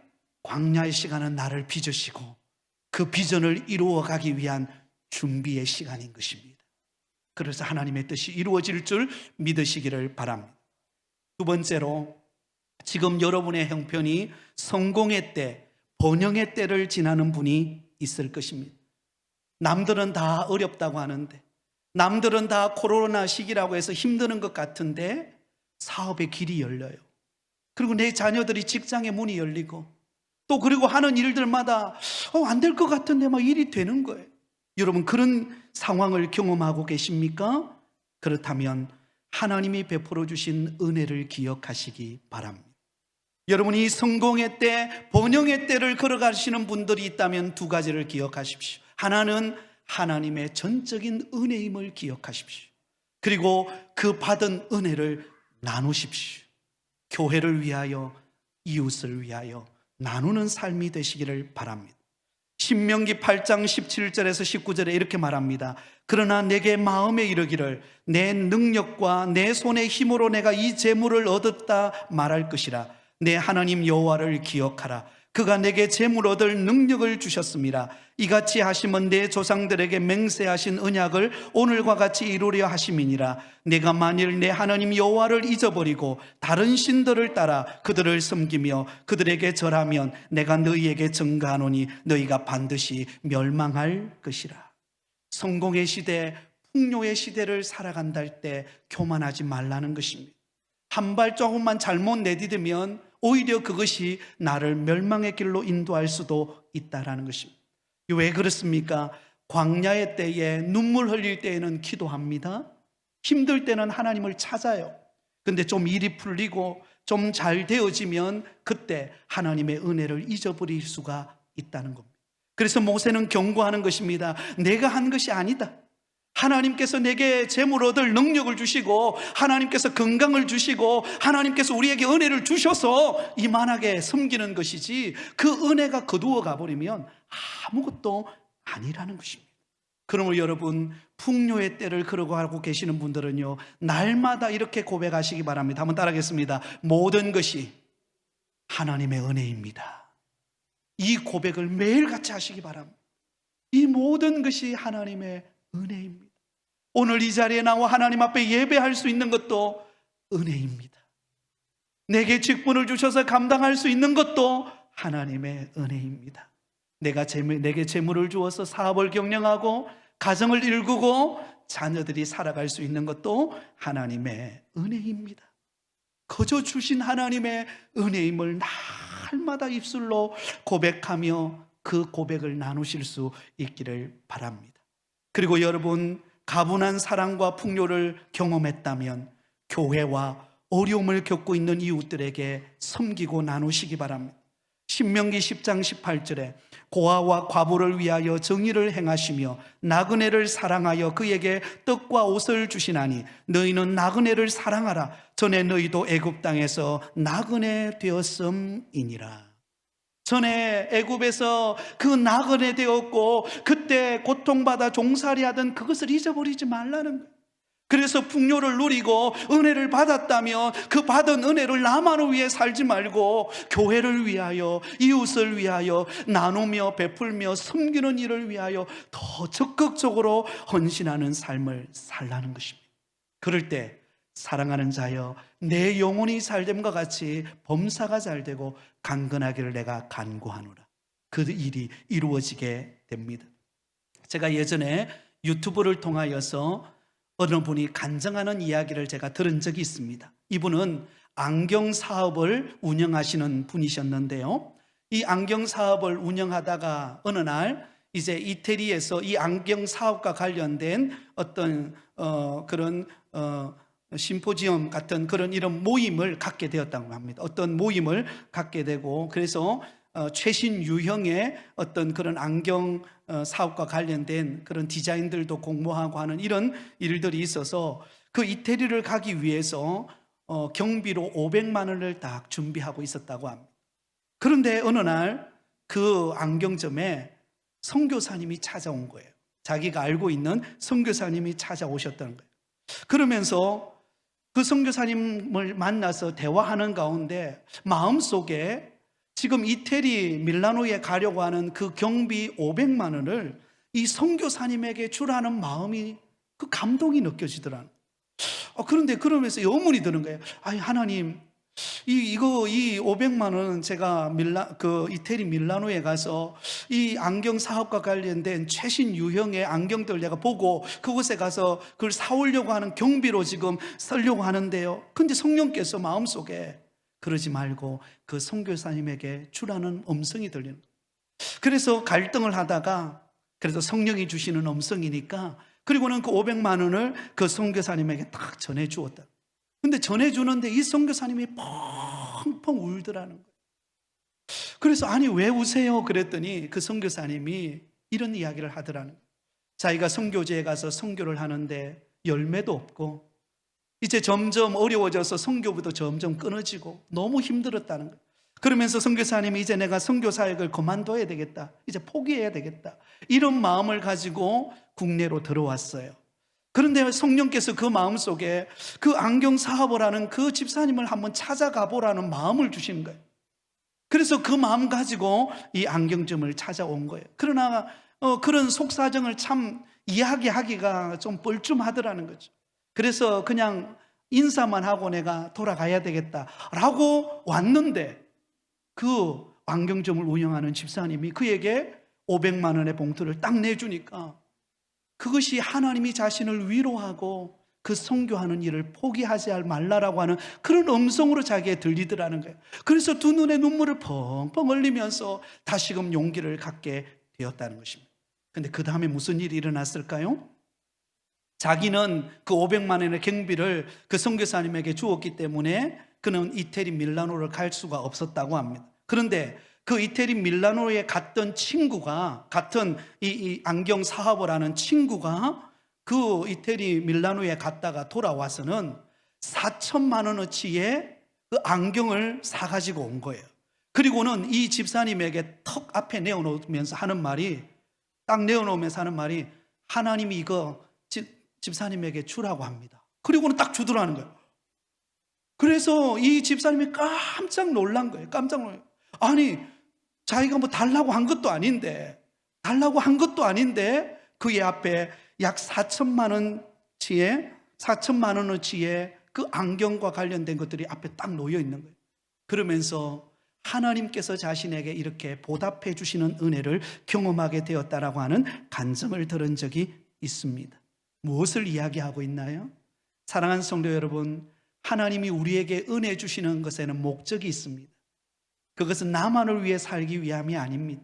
광야의 시간은 나를 빚으시고 그 비전을 이루어가기 위한 준비의 시간인 것입니다. 그래서 하나님의 뜻이 이루어질 줄 믿으시기를 바랍니다. 두 번째로, 지금 여러분의 형편이 성공의 때, 번영의 때를 지나는 분이 있을 것입니다. 남들은 다 어렵다고 하는데, 남들은 다 코로나 시기라고 해서 힘드는 것 같은데 사업의 길이 열려요. 그리고 내 자녀들이 직장의 문이 열리고, 또 그리고 하는 일들마다 안 될 것 같은데 막 일이 되는 거예요. 여러분, 그런 상황을 경험하고 계십니까? 그렇다면 하나님이 베풀어 주신 은혜를 기억하시기 바랍니다. 여러분이 성공의 때, 번영의 때를 걸어가시는 분들이 있다면 두 가지를 기억하십시오. 하나는 하나님의 전적인 은혜임을 기억하십시오. 그리고 그 받은 은혜를 나누십시오. 교회를 위하여, 이웃을 위하여 나누는 삶이 되시기를 바랍니다. 신명기 8장 17절에서 19절에 이렇게 말합니다. 그러나 내게 마음에 이르기를 내 능력과 내 손의 힘으로 내가 이 재물을 얻었다 말할 것이라. 내 하나님 여호와를 기억하라. 그가 내게 재물 얻을 능력을 주셨습니다. 이같이 하심은 내 조상들에게 맹세하신 언약을 오늘과 같이 이루려 하심이니라. 내가 만일 내 하나님 여호와를 잊어버리고 다른 신들을 따라 그들을 섬기며 그들에게 절하면 내가 너희에게 증거하노니 너희가 반드시 멸망할 것이라. 성공의 시대, 풍요의 시대를 살아간다 할 때 교만하지 말라는 것입니다. 한 발자국만 잘못 내디디면 오히려 그것이 나를 멸망의 길로 인도할 수도 있다는 것입니다. 왜 그렇습니까? 광야의 때에 눈물 흘릴 때에는 기도합니다. 힘들 때는 하나님을 찾아요. 근데 좀 일이 풀리고 좀 잘 되어지면 그때 하나님의 은혜를 잊어버릴 수가 있다는 겁니다. 그래서 모세는 경고하는 것입니다. 내가 한 것이 아니다. 하나님께서 내게 재물 얻을 능력을 주시고 하나님께서 건강을 주시고 하나님께서 우리에게 은혜를 주셔서 이만하게 섬기는 것이지 그 은혜가 거두어 가버리면 아무것도 아니라는 것입니다. 그러므로 여러분, 풍요의 때를 걸어가고 계시는 분들은요, 날마다 이렇게 고백하시기 바랍니다. 한번 따라하겠습니다. 모든 것이 하나님의 은혜입니다. 이 고백을 매일같이 하시기 바랍니다. 이 모든 것이 하나님의 은혜입니다. 오늘 이 자리에 나와 하나님 앞에 예배할 수 있는 것도 은혜입니다. 내게 직분을 주셔서 감당할 수 있는 것도 하나님의 은혜입니다. 내게 재물을 주어서 사업을 경영하고 가정을 일구고 자녀들이 살아갈 수 있는 것도 하나님의 은혜입니다. 거저 주신 하나님의 은혜임을 날마다 입술로 고백하며 그 고백을 나누실 수 있기를 바랍니다. 그리고 여러분, 가분한 사랑과 풍요를 경험했다면 교회와 어려움을 겪고 있는 이웃들에게 섬기고 나누시기 바랍니다. 신명기 10장 18절에 고아와 과부를 위하여 정의를 행하시며 나그네를 사랑하여 그에게 떡과 옷을 주시나니 너희는 나그네를 사랑하라. 전에 너희도 애굽 땅에서 나그네 되었음이니라. 전에 애굽에서 그 나그네 되었고 그때 고통받아 종살이하던 그것을 잊어버리지 말라는 거예요. 그래서 풍요를 누리고 은혜를 받았다면 그 받은 은혜를 나만을 위해 살지 말고 교회를 위하여, 이웃을 위하여 나누며 베풀며 섬기는 일을 위하여 더 적극적으로 헌신하는 삶을 살라는 것입니다. 그럴 때 사랑하는 자여, 내 영혼이 잘됨과 같이 범사가 잘되고 강건하기를 내가 간구하노라. 그 일이 이루어지게 됩니다. 제가 예전에 유튜브를 통하여서 어느 분이 간증하는 이야기를 제가 들은 적이 있습니다. 이분은 안경 사업을 운영하시는 분이셨는데요, 이 안경 사업을 운영하다가 어느 날 이제 이태리에서 이 안경 사업과 관련된 어떤 그런 심포지엄 같은 그런 이런 모임을 갖게 되었다고 합니다. 어떤 모임을 갖게 되고, 그래서 최신 유형의 어떤 그런 안경 사업과 관련된 그런 디자인들도 공모하고 하는 이런 일들이 있어서 그 이태리를 가기 위해서 경비로 500만 원을 딱 준비하고 있었다고 합니다. 그런데 어느 날 그 안경점에 선교사님이 찾아온 거예요. 자기가 알고 있는 선교사님이 찾아오셨다는 거예요. 그러면서 그 선교사님을 만나서 대화하는 가운데 마음속에 지금 이태리 밀라노에 가려고 하는 그 경비 500만 원을 이 선교사님에게 주라는 마음이, 그 감동이 느껴지더라고요. 그런데 그러면서 의문이 드는 거예요. 아니, 하나님, 이 500만 원은 제가 이태리 밀라노에 가서 이 안경 사업과 관련된 최신 유형의 안경들 내가 보고 그곳에 가서 그걸 사오려고 하는 경비로 지금 쓰려고 하는데요. 근데 성령께서 마음속에 그러지 말고 그 선교사님에게 주라는 음성이 들리는 거예요. 그래서 갈등을 하다가 그래도 성령이 주시는 음성이니까 그리고는 그 500만 원을 그 선교사님에게 딱 전해 주었다. 근데 전해 주는데 이 선교사님이 펑펑 울더라는 거예요. 그래서 아니 왜 우세요? 그랬더니 그 선교사님이 이런 이야기를 하더라는 거예요. 자기가 선교지에 가서 선교를 하는데 열매도 없고 이제 점점 어려워져서 선교부도 점점 끊어지고 너무 힘들었다는 거예요. 그러면서 선교사님이 이제 내가 선교 사역을 그만둬야 되겠다, 이제 포기해야 되겠다, 이런 마음을 가지고 국내로 들어왔어요. 그런데 성령께서 그 마음속에 그 안경 사업을 하는 그 집사님을 한번 찾아가 보라는 마음을 주시는 거예요. 그래서 그 마음 가지고 이 안경점을 찾아온 거예요. 그러나 그런 속사정을 참 이야기하기가 좀 뻘쭘하더라는 거죠. 그래서 그냥 인사만 하고 내가 돌아가야 되겠다라고 왔는데 그 안경점을 운영하는 집사님이 그에게 500만 원의 봉투를 딱 내주니까 그것이 하나님이 자신을 위로하고 그 선교하는 일을 포기하지 말라라고 하는 그런 음성으로 자기에 들리더라는 거예요. 그래서 두 눈에 눈물을 펑펑 흘리면서 다시금 용기를 갖게 되었다는 것입니다. 근데 그 다음에 무슨 일이 일어났을까요? 자기는 그 500만 원의 경비를 그 선교사님에게 주었기 때문에 그는 이태리 밀라노를 갈 수가 없었다고 합니다. 그런데 그 이태리 밀라노에 갔던 친구가, 같은 이 안경 사업을 하는 친구가 그 이태리 밀라노에 갔다가 돌아와서는 4천만 원어치의 그 안경을 사가지고 온 거예요. 그리고는 이 집사님에게 턱 앞에 내어놓으면서 하는 말이, 딱 내어놓으면서 하는 말이, 하나님이 이거 집사님에게 주라고 합니다. 그리고는 딱 주더라는 거예요. 그래서 이 집사님이 깜짝 놀란 거예요. 깜짝 놀라요. 아니 자기가 뭐 달라고 한 것도 아닌데 그의 앞에 약 4천만 원어치의 그 안경과 관련된 것들이 앞에 딱 놓여 있는 거예요. 그러면서 하나님께서 자신에게 이렇게 보답해 주시는 은혜를 경험하게 되었다라고 하는 간증을 들은 적이 있습니다. 무엇을 이야기하고 있나요? 사랑하는 성도 여러분, 하나님이 우리에게 은혜 주시는 것에는 목적이 있습니다. 그것은 나만을 위해 살기 위함이 아닙니다.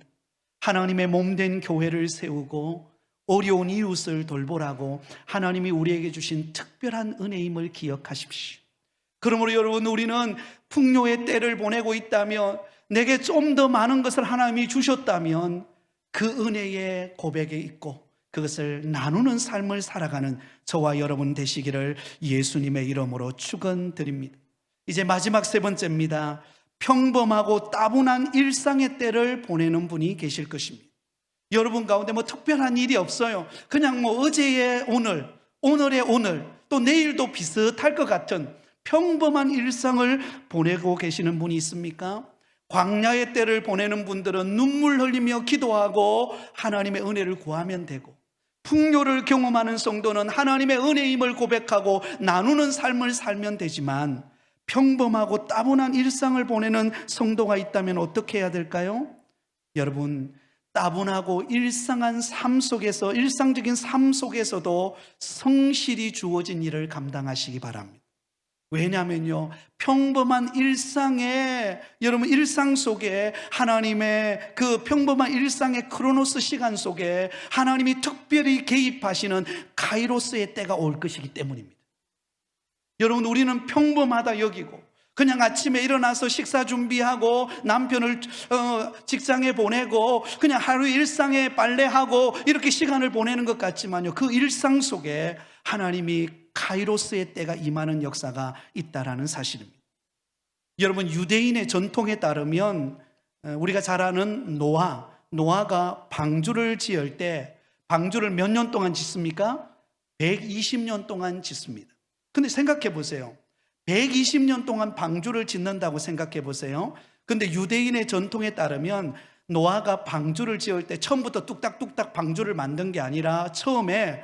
하나님의 몸된 교회를 세우고 어려운 이웃을 돌보라고 하나님이 우리에게 주신 특별한 은혜임을 기억하십시오. 그러므로 여러분, 우리는 풍요의 때를 보내고 있다면, 내게 좀 더 많은 것을 하나님이 주셨다면 그 은혜의 고백에 있고 그것을 나누는 삶을 살아가는 저와 여러분 되시기를 예수님의 이름으로 축원드립니다. 이제 마지막 세 번째입니다. 평범하고 따분한 일상의 때를 보내는 분이 계실 것입니다. 여러분 가운데 뭐 특별한 일이 없어요. 그냥 뭐 어제의 오늘, 오늘의 오늘, 또 내일도 비슷할 것 같은 평범한 일상을 보내고 계시는 분이 있습니까? 광야의 때를 보내는 분들은 눈물 흘리며 기도하고 하나님의 은혜를 구하면 되고, 풍요를 경험하는 성도는 하나님의 은혜임을 고백하고 나누는 삶을 살면 되지만, 평범하고 따분한 일상을 보내는 성도가 있다면 어떻게 해야 될까요? 여러분, 따분하고 일상적인 삶 속에서도 성실히 주어진 일을 감당하시기 바랍니다. 왜냐하면요, 평범한 일상에, 여러분 일상 속에 하나님의 그 평범한 일상의 크로노스 시간 속에 하나님이 특별히 개입하시는 카이로스의 때가 올 것이기 때문입니다. 여러분, 우리는 평범하다 여기고 그냥 아침에 일어나서 식사 준비하고 남편을 직장에 보내고 그냥 하루 일상에 빨래하고 이렇게 시간을 보내는 것 같지만요, 그 일상 속에 하나님이 카이로스의 때가 임하는 역사가 있다라는 사실입니다. 여러분, 유대인의 전통에 따르면 우리가 잘 아는 노아가 방주를 지을 때 방주를 몇 년 동안 짓습니까? 120년 동안 짓습니다. 근데 생각해 보세요. 120년 동안 방주를 짓는다고 생각해 보세요. 근데 유대인의 전통에 따르면 노아가 방주를 지을 때 처음부터 뚝딱뚝딱 방주를 만든 게 아니라 처음에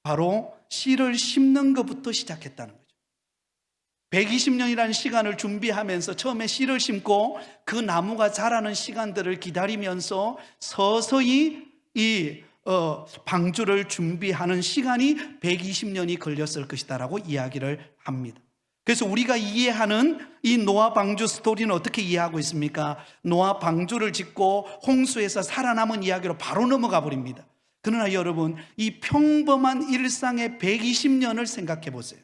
바로 씨를 심는 것부터 시작했다는 거죠. 120년이라는 시간을 준비하면서 처음에 씨를 심고 그 나무가 자라는 시간들을 기다리면서 서서히 이 방주를 준비하는 시간이 120년이 걸렸을 것이다라고 이야기를 합니다. 그래서 우리가 이해하는 이 노아 방주 스토리는 어떻게 이해하고 있습니까? 노아 방주를 짓고 홍수에서 살아남은 이야기로 바로 넘어가 버립니다. 그러나 여러분, 이 평범한 일상의 120년을 생각해 보세요.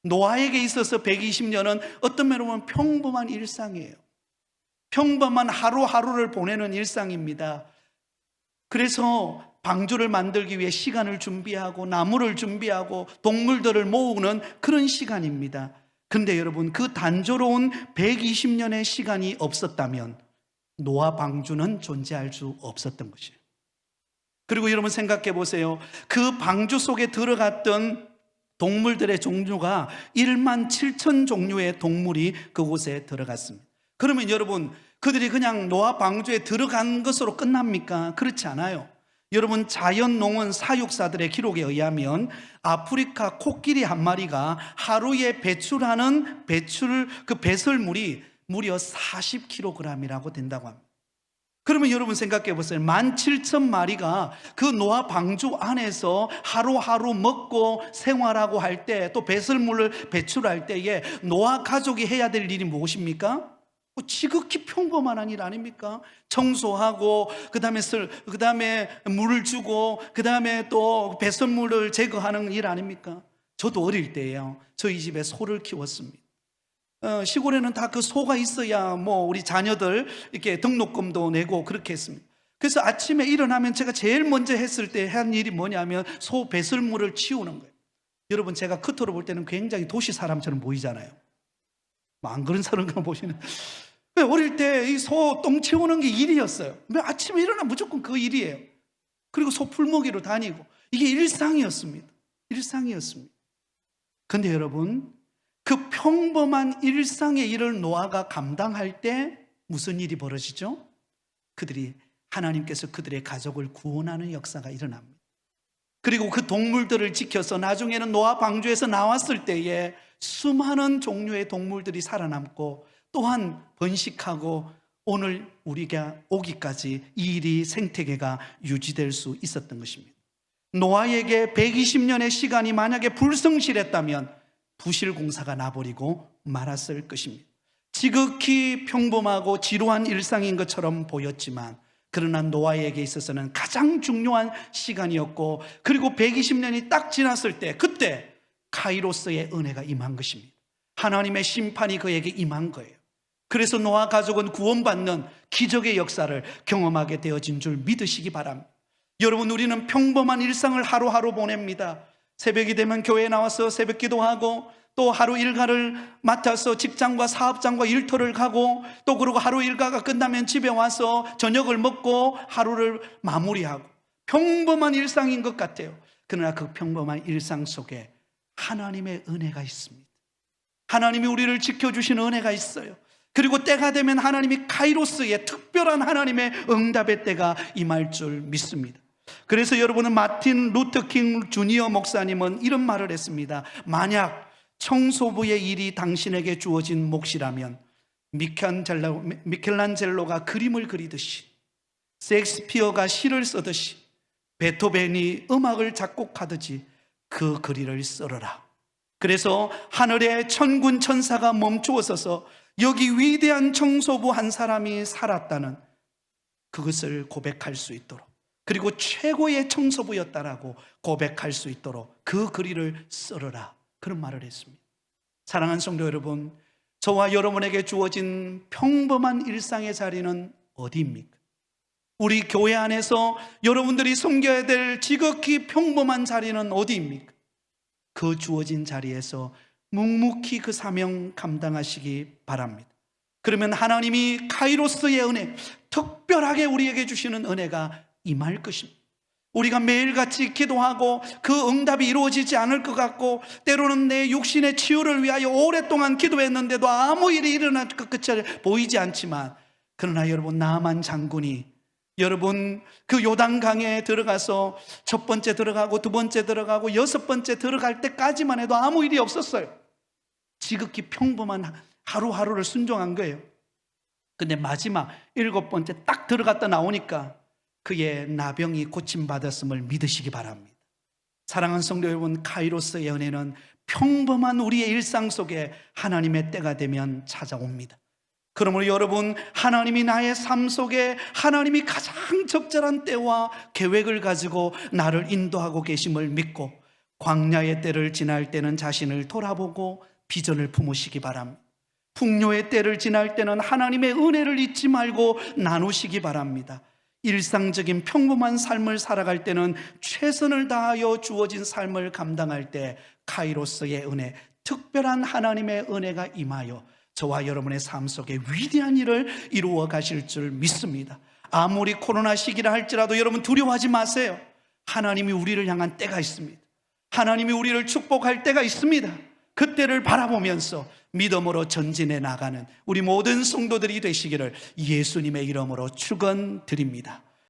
노아에게 있어서 120년은 어떤 면으로 보면 평범한 일상이에요. 평범한 하루하루를 보내는 일상입니다. 그래서 방주를 만들기 위해 시간을 준비하고 나무를 준비하고 동물들을 모으는 그런 시간입니다. 근데 여러분, 그 단조로운 120년의 시간이 없었다면 노아 방주는 존재할 수 없었던 것이에요. 그리고 여러분 생각해 보세요. 그 방주 속에 들어갔던 동물들의 종류가 1만 7천 종류의 동물이 그곳에 들어갔습니다. 그러면 여러분, 그들이 그냥 노아 방주에 들어간 것으로 끝납니까? 그렇지 않아요. 여러분, 자연농원 사육사들의 기록에 의하면 아프리카 코끼리 한 마리가 하루에 배출하는 그 배설물이 무려 40kg이라고 된다고 합니다. 그러면 여러분 생각해 보세요. 17,000마리가 그 노아 방주 안에서 하루하루 먹고 생활하고 할 때, 또 배설물을 배출할 때에 노아 가족이 해야 될 일이 무엇입니까? 지극히 평범한 일 아닙니까? 청소하고 그 다음에 물을 주고 그 다음에 또 배설물을 제거하는 일 아닙니까? 저도 어릴 때예요. 저희 집에 소를 키웠습니다. 시골에는 다 그 소가 있어야 뭐 우리 자녀들 이렇게 등록금도 내고 그렇게 했습니다. 그래서 아침에 일어나면 제가 제일 먼저 했을 때 한 일이 뭐냐면 소 배설물을 치우는 거예요. 여러분, 제가 겉으로 볼 때는 굉장히 도시 사람처럼 보이잖아요. 안 그런 사람처럼 보시는. 어릴 때 이 소 똥 치우는 게 일이었어요. 아침에 일어나면 무조건 그 일이에요. 그리고 소 풀먹이로 다니고 이게 일상이었습니다. 일상이었습니다. 근데 여러분, 그 평범한 일상의 일을 노아가 감당할 때 무슨 일이 벌어지죠? 하나님께서 그들의 가족을 구원하는 역사가 일어납니다. 그리고 그 동물들을 지켜서 나중에는 노아 방주에서 나왔을 때에 수많은 종류의 동물들이 살아남고 또한 번식하고 오늘 우리가 오기까지 이 일이 생태계가 유지될 수 있었던 것입니다. 노아에게 120년의 시간이 만약에 불성실했다면 부실공사가 나버리고 말았을 것입니다. 지극히 평범하고 지루한 일상인 것처럼 보였지만 그러나 노아에게 있어서는 가장 중요한 시간이었고, 그리고 120년이 딱 지났을 때 그때 카이로스의 은혜가 임한 것입니다. 하나님의 심판이 그에게 임한 거예요. 그래서 노아 가족은 구원받는 기적의 역사를 경험하게 되어진 줄 믿으시기 바랍니다. 여러분, 우리는 평범한 일상을 하루하루 보냅니다. 새벽이 되면 교회에 나와서 새벽 기도하고 또 하루 일과를 맡아서 직장과 사업장과 일터를 가고 또 그러고 하루 일과가 끝나면 집에 와서 저녁을 먹고 하루를 마무리하고 평범한 일상인 것 같아요. 그러나 그 평범한 일상 속에 하나님의 은혜가 있습니다. 하나님이 우리를 지켜주신 은혜가 있어요. 그리고 때가 되면 하나님이 카이로스의 특별한 하나님의 응답의 때가 임할 줄 믿습니다. 그래서 여러분은 마틴 루터킹 주니어 목사님은 이런 말을 했습니다. 만약 청소부의 일이 당신에게 주어진 몫이라면 미켈란젤로가 그림을 그리듯이, 셰익스피어가 시를 쓰듯이, 베토벤이 음악을 작곡하듯이 그 글을 써라. 그래서 하늘에 천군 천사가 멈추어 서서 여기 위대한 청소부 한 사람이 살았다는 그것을 고백할 수 있도록, 그리고 최고의 청소부였다라고 고백할 수 있도록 그 글을 써라, 그런 말을 했습니다. 사랑하는 성도 여러분, 저와 여러분에게 주어진 평범한 일상의 자리는 어디입니까? 우리 교회 안에서 여러분들이 섬겨야 될 지극히 평범한 자리는 어디입니까? 그 주어진 자리에서 묵묵히 그 사명 감당하시기 바랍니다. 그러면 하나님이 카이로스의 은혜, 특별하게 우리에게 주시는 은혜가 임할 것입니다. 우리가 매일같이 기도하고 그 응답이 이루어지지 않을 것 같고, 때로는 내 육신의 치유를 위하여 오랫동안 기도했는데도 아무 일이 일어날 것 같이 보이지 않지만, 그러나 여러분, 나만 장군이 여러분 그 요단강에 들어가서 첫 번째 들어가고 두 번째 들어가고 여섯 번째 들어갈 때까지만 해도 아무 일이 없었어요. 지극히 평범한 하루하루를 순종한 거예요. 근데 마지막 일곱 번째 딱 들어갔다 나오니까 그의 나병이 고침받았음을 믿으시기 바랍니다. 사랑하는 성도 여러분, 카이로스의 은혜는 평범한 우리의 일상 속에 하나님의 때가 되면 찾아옵니다. 그러므로 여러분, 하나님이 나의 삶 속에 하나님이 가장 적절한 때와 계획을 가지고 나를 인도하고 계심을 믿고 광야의 때를 지날 때는 자신을 돌아보고 비전을 품으시기 바랍니다. 풍요의 때를 지날 때는 하나님의 은혜를 잊지 말고 나누시기 바랍니다. 일상적인 평범한 삶을 살아갈 때는 최선을 다하여 주어진 삶을 감당할 때 카이로스의 은혜, 특별한 하나님의 은혜가 임하여 저와 여러분의 삶 속에 위대한 일을 이루어 가실 줄 믿습니다. 아무리 코로나 시기라 할지라도 여러분 두려워하지 마세요. 하나님이 우리를 향한 때가 있습니다. 하나님이 우리를 축복할 때가 있습니다. 그때를 바라보면서 믿음으로 전진해 나가는 우리 모든 성도들이 되시기를 예수님의 이름으로 축원드립니다.